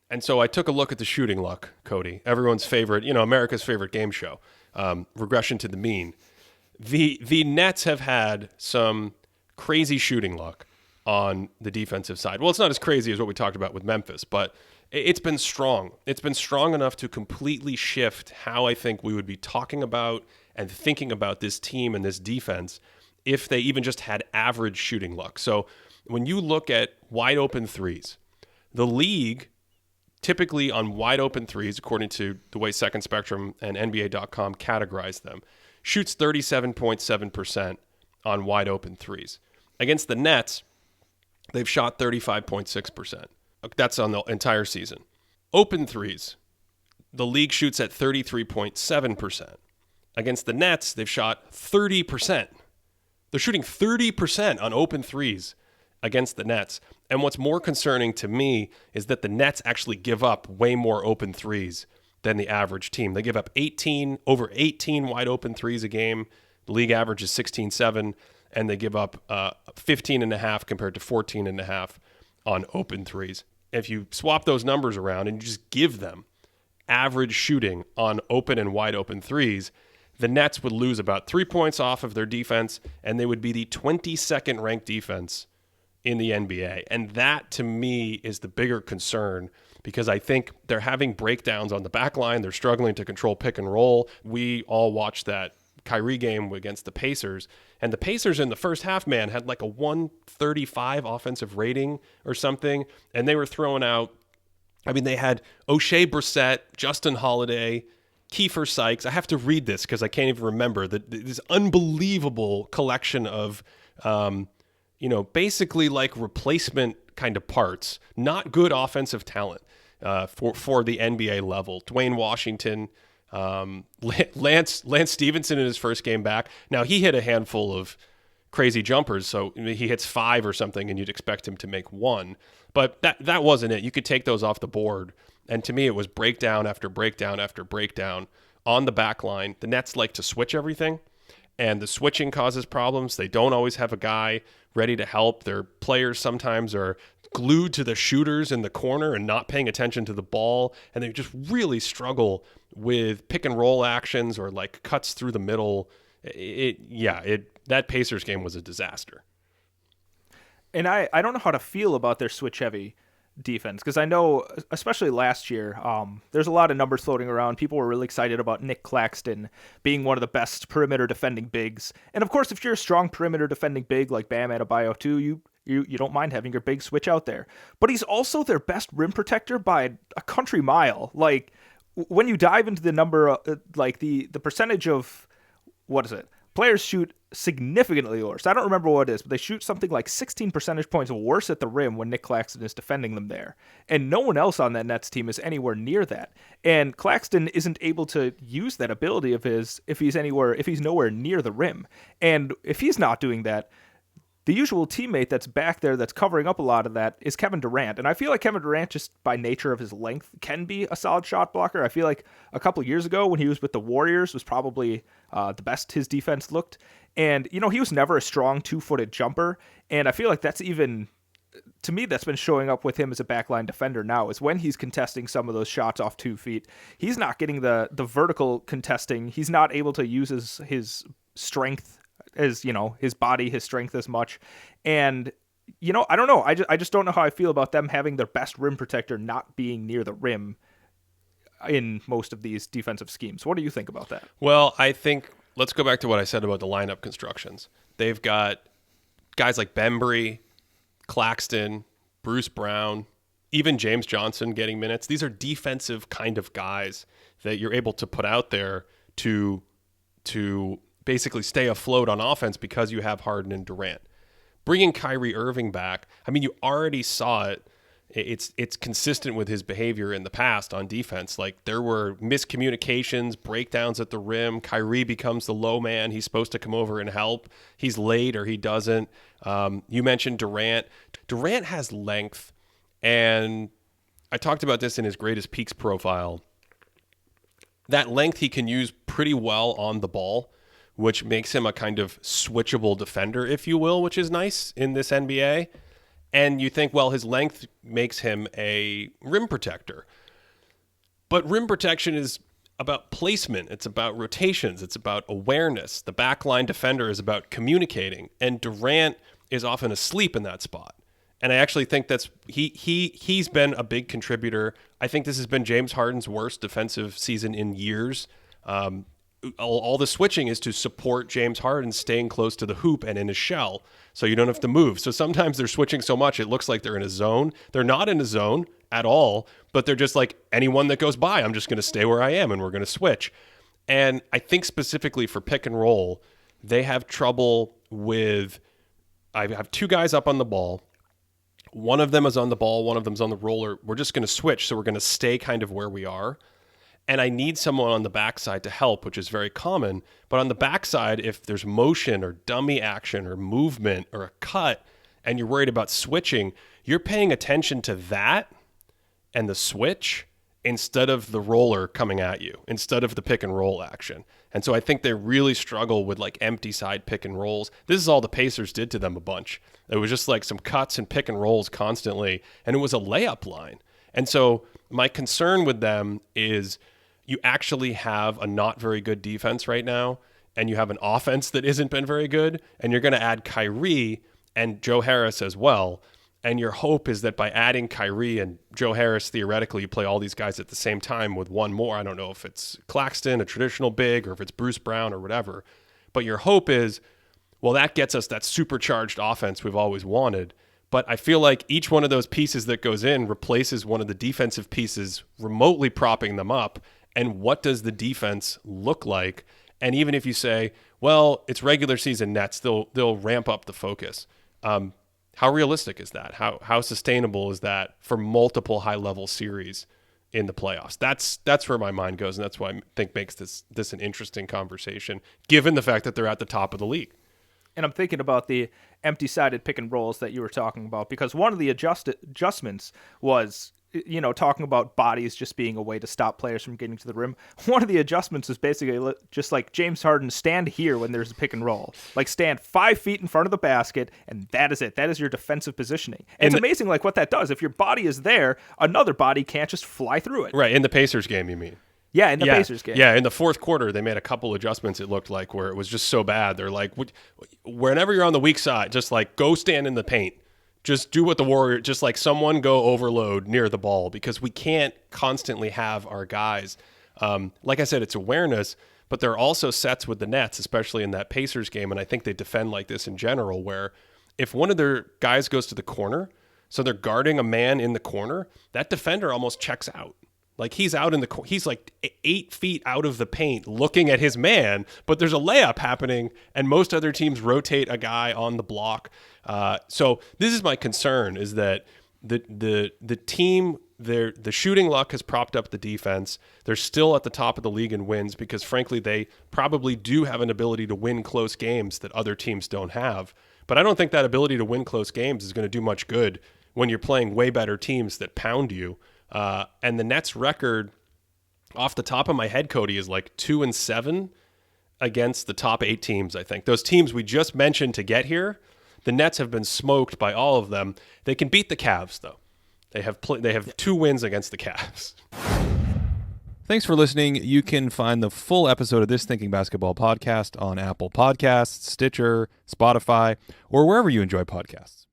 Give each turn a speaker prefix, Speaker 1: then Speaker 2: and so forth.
Speaker 1: And so I took a look at the shooting luck, Cody, everyone's favorite, America's favorite game show, regression to the mean. The Nets have had some crazy shooting luck on the defensive side. Well, it's not as crazy as what we talked about with Memphis, but it's been strong. It's been strong enough to completely shift how I think we would be talking about and thinking about this team and this defense if they even just had average shooting luck. So when you look at wide open threes, the league typically on wide open threes, according to the way Second Spectrum and NBA.com categorize them, shoots 37.7% on wide open threes. Against the Nets, they've shot 35.6%. That's on the entire season. Open threes, the league shoots at 33.7%. Against the Nets, they've shot 30%. They're shooting 30% on open threes against the Nets. And what's more concerning to me is that the Nets actually give up way more open threes than the average team. They give up over 18 wide open threes a game. The league average is 16.7, and they give up 15.5 compared to 14.5 on open threes. If you swap those numbers around and you just give them average shooting on open and wide open threes, the Nets would lose about 3 points off of their defense, and they would be the 22nd ranked defense in the NBA. And that, to me, is the bigger concern because I think they're having breakdowns on the back line. They're struggling to control pick and roll. We all watched that Kyrie game against the Pacers, and the Pacers in the first half, man, had like a 135 offensive rating or something, and they were throwing out, they had O'Shea Brissett, Justin Holiday, Kiefer Sykes. I have to read this because I can't even remember this unbelievable collection of basically like replacement kind of parts, not good offensive talent for the NBA level. Dwayne Washington, Lance Stevenson in his first game back. Now he hit a handful of crazy jumpers, so he hits 5 or something, and you'd expect him to make 1. But that wasn't it. You could take those off the board. And to me, it was breakdown after breakdown after breakdown on the back line. The Nets like to switch everything, and the switching causes problems. They don't always have a guy ready to help. Their players sometimes are glued to the shooters in the corner and not paying attention to the ball, and they just really struggle with pick and roll actions or like cuts through the middle. That Pacers game was a disaster.
Speaker 2: And I don't know how to feel about their switch heavy defense because I know, especially last year, there's a lot of numbers floating around. People were really excited about Nick Claxton being one of the best perimeter defending bigs. And of course, if you're a strong perimeter defending big like Bam Adebayo too, you don't mind having your big switch out there. But he's also their best rim protector by a country mile. Like when you dive into the number, like the percentage of, what is it? Players shoot significantly worse. I don't remember what it is, but they shoot something like 16 percentage points worse at the rim when Nick Claxton is defending them there. And no one else on that Nets team is anywhere near that. And Claxton isn't able to use that ability of his if he's nowhere near the rim. And if he's not doing that, the usual teammate that's back there that's covering up a lot of that is Kevin Durant. And I feel like Kevin Durant, just by nature of his length, can be a solid shot blocker. I feel like a couple years ago when he was with the Warriors was probably the best his defense looked. And, he was never a strong 2-footed jumper. And I feel like that's even, to me, that's been showing up with him as a backline defender now, is when he's contesting some of those shots off 2 feet. He's not getting the vertical contesting. He's not able to use his strength as, his body, his strength as much. And, I don't know. I just don't know how I feel about them having their best rim protector not being near the rim in most of these defensive schemes. What do you think about that?
Speaker 1: Well, I think let's go back to what I said about the lineup constructions. They've got guys like Bembry, Claxton, Bruce Brown, even James Johnson getting minutes. These are defensive kind of guys that you're able to put out there to basically stay afloat on offense because you have Harden and Durant. Bringing Kyrie Irving back, you already saw it. It's consistent with his behavior in the past on defense. Like there were miscommunications, breakdowns at the rim. Kyrie becomes the low man. He's supposed to come over and help. He's late or he doesn't. You mentioned Durant. Durant has length, and I talked about this in his greatest peaks profile. That length he can use pretty well on the ball, which makes him a kind of switchable defender, if you will, which is nice in this NBA. And you think, well, his length makes him a rim protector. But rim protection is about placement. It's about rotations. It's about awareness. The backline defender is about communicating. And Durant is often asleep in that spot. And I actually think that's he's been a big contributor. I think this has been James Harden's worst defensive season in years. All the switching is to support James Harden staying close to the hoop and in his shell, so you don't have to move. So sometimes they're switching so much it looks like they're in a zone. They're not in a zone at all, but they're just like, anyone that goes by, I'm just going to stay where I am and we're going to switch. And I think specifically for pick and roll, they have trouble with, I have two guys up on the ball. One of them is on the ball, one of them's on the roller. We're just going to switch, so we're going to stay kind of where we are. And I need someone on the backside to help, which is very common. But on the backside, if there's motion or dummy action or movement or a cut, and you're worried about switching, you're paying attention to that and the switch instead of the roller coming at you, instead of the pick and roll action. And so I think they really struggle with like empty side pick and rolls. This is all the Pacers did to them a bunch. It was just like some cuts and pick and rolls constantly, and it was a layup line. And so my concern with them is you actually have a not very good defense right now, and you have an offense that isn't been very good, and you're going to add Kyrie and Joe Harris as well. And your hope is that by adding Kyrie and Joe Harris, theoretically, you play all these guys at the same time with one more. I don't know if it's Claxton, a traditional big, or if it's Bruce Brown or whatever. But your hope is, well, that gets us that supercharged offense we've always wanted. But I feel like each one of those pieces that goes in replaces one of the defensive pieces remotely propping them up. And what does the defense look like? And even if you say, well, it's regular season Nets, they'll ramp up the focus. How realistic is that? How sustainable is that for multiple high-level series in the playoffs? That's where my mind goes, and that's why I think makes this an interesting conversation, given the fact that they're at the top of the league.
Speaker 2: And I'm thinking about the empty-sided pick and rolls that you were talking about, because one of the adjustments was, talking about bodies just being a way to stop players from getting to the rim. One of the adjustments is basically just like James Harden, stand here when there's a pick and roll. Like stand 5 feet in front of the basket, and that is it. That is your defensive positioning. And it's amazing like what that does. If your body is there, another body can't just fly through it.
Speaker 1: Right, in the Pacers game, you mean?
Speaker 2: Yeah, in the Pacers game.
Speaker 1: Yeah, in the fourth quarter, they made a couple adjustments, it looked like, where it was just so bad. They're like, whenever you're on the weak side, just like go stand in the paint. Just do what the Warrior, just like someone go overload near the ball, because we can't constantly have our guys. Like I said, it's awareness, but there are also sets with the Nets, especially in that Pacers game, and I think they defend like this in general, where if one of their guys goes to the corner, so they're guarding a man in the corner, that defender almost checks out. Like he's out in the, he's like 8 feet out of the paint looking at his man, but there's a layup happening, and most other teams rotate a guy on the block. So this is my concern, is that the team, the shooting luck has propped up the defense. They're still at the top of the league in wins because, frankly, they probably do have an ability to win close games that other teams don't have. But I don't think that ability to win close games is going to do much good when you're playing way better teams that pound you. And the Nets record off the top of my head, Cody, is like 2-7 against the top 8 teams. I think those teams we just mentioned to get here, the Nets have been smoked by all of them. They can beat the Cavs though. They have 2 wins against the Cavs.
Speaker 3: Thanks for listening. You can find the full episode of This Thinking Basketball podcast on Apple Podcasts, Stitcher, Spotify, or wherever you enjoy podcasts.